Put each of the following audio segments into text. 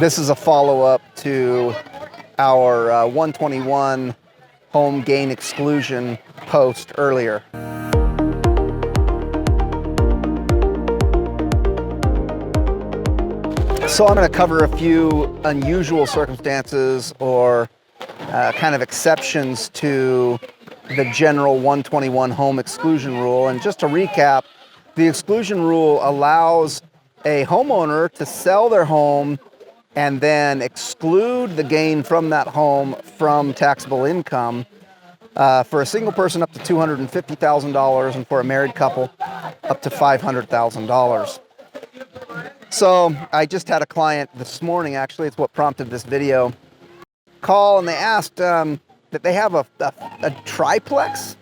This is a follow-up to our 121 home gain exclusion post earlier. So I'm going to cover a few unusual circumstances or kind of exceptions to the general 121 home exclusion rule. And just to recap, the exclusion rule allows a homeowner to sell their home and then exclude the gain from that home from taxable income for a single person up to $250,000 and for a married couple up to $500,000. So I just had a client this morning, actually, it's what prompted this video, call, and they asked that they have a triplex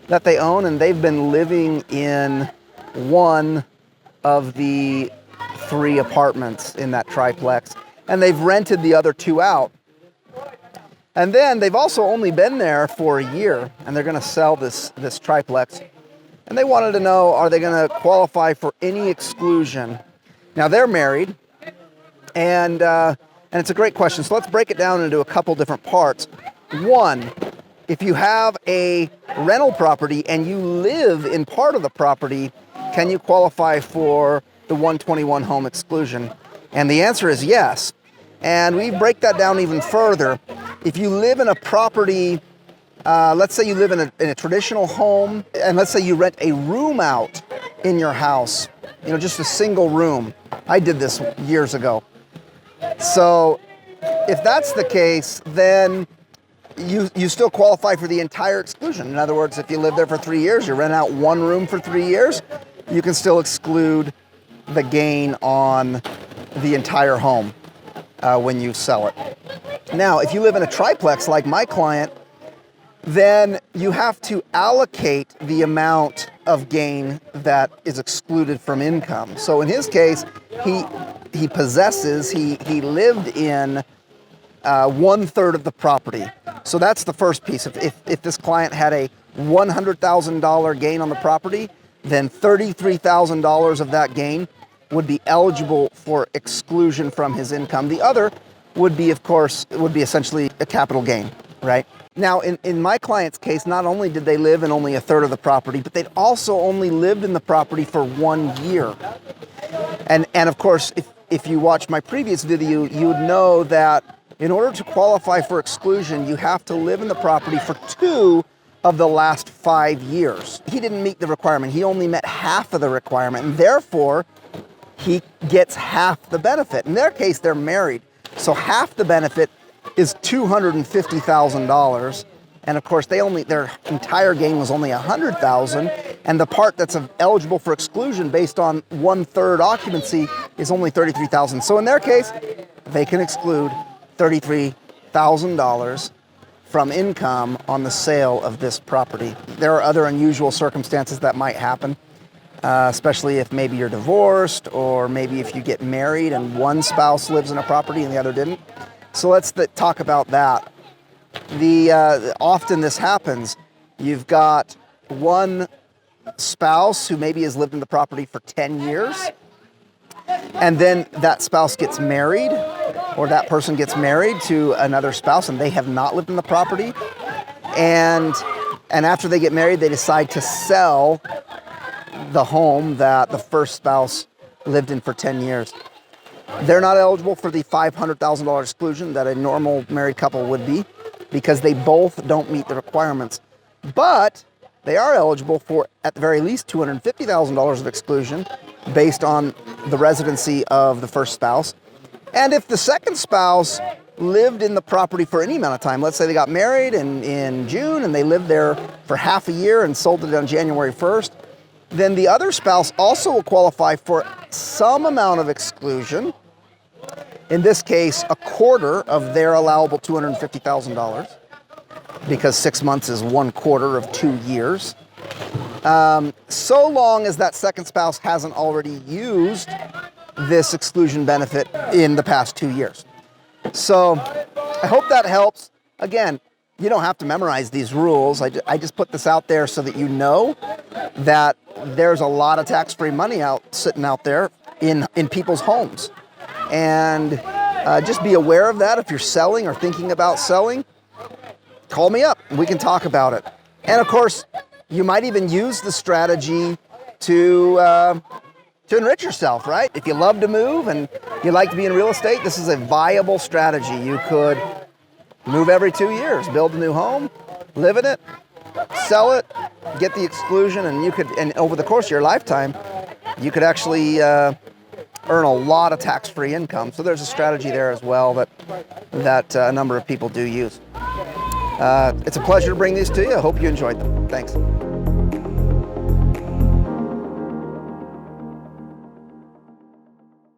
that they own, and they've been living in one of the 3 apartments in that triplex, and they've rented the other 2 out. And then they've also only been there for a year, and they're going to sell this triplex. And they wanted to know, are they going to qualify for any exclusion? Now, they're married, and it's a great question. So let's break it down into a couple different parts. One, if you have a rental property and you live in part of the property, can you qualify for the 121 home exclusion? And the answer is yes. And we break that down even further. If you live in a property, let's say you live in a traditional home, and let's say you rent a room out in your house, just a single room. I did this years ago. So if that's the case, then you still qualify for the entire exclusion. In other words, if you live there for 3 years, you rent out one room for 3 years, you can still exclude the gain on the entire home when you sell it. Now, if you live in a triplex like my client, then you have to allocate the amount of gain that is excluded from income. So in his case, he lived in 1/3 of the property. So that's the first piece. If this client had a $100,000 gain on the property, then $33,000 of that gain would be eligible for exclusion from his income. The other would be essentially a capital gain, right? Now, in my client's case, not only did they live in only 1/3 of the property, but they'd also only lived in the property for 1 year. And of course, if you watched my previous video, you would know that in order to qualify for exclusion, you have to live in the property for 2 of the last 5 years. He didn't meet the requirement. He only met half of the requirement, and therefore, he gets half the benefit. In their case, they're married. So half the benefit is $250,000. And of course, their entire gain was only $100,000. And the part that's eligible for exclusion based on 1/3 occupancy is only $33,000. So in their case, they can exclude $33,000 from income on the sale of this property. There are other unusual circumstances that might happen, especially if maybe you're divorced, or maybe if you get married and one spouse lives in a property and the other didn't. So let's talk about that. Often this happens. You've got one spouse who maybe has lived in the property for 10 years, and then that spouse gets married, or that person gets married to another spouse, and they have not lived in the property. And after they get married, they decide to sell the home that the first spouse lived in for 10 years. They're not eligible for the $500,000 exclusion that a normal married couple would be, because they both don't meet the requirements. But they are eligible for, at the very least, $250,000 of exclusion based on the residency of the first spouse. And if the second spouse lived in the property for any amount of time, let's say they got married in June and they lived there for half a year and sold it on January 1st, then the other spouse also will qualify for some amount of exclusion. In this case, a quarter of their allowable $250,000, because 6 months is 1/4 of 2 years. So long as that second spouse hasn't already used this exclusion benefit in the past 2 years. So I hope that helps. Again, you don't have to memorize these rules. I just put this out there so that you know that there's a lot of tax-free money sitting out there in people's homes. And Just be aware of that. If you're selling or thinking about selling, call me up. We can talk about it. And of course, you might even use the strategy to enrich yourself, right? If you love to move and you like to be in real estate, this is a viable strategy. You could move every 2 years, build a new home, live in it, sell it, get the exclusion, and over the course of your lifetime, you could actually earn a lot of tax-free income. So there's a strategy there as well that a number of people do use. It's a pleasure to bring these to you. I hope you enjoyed them. Thanks.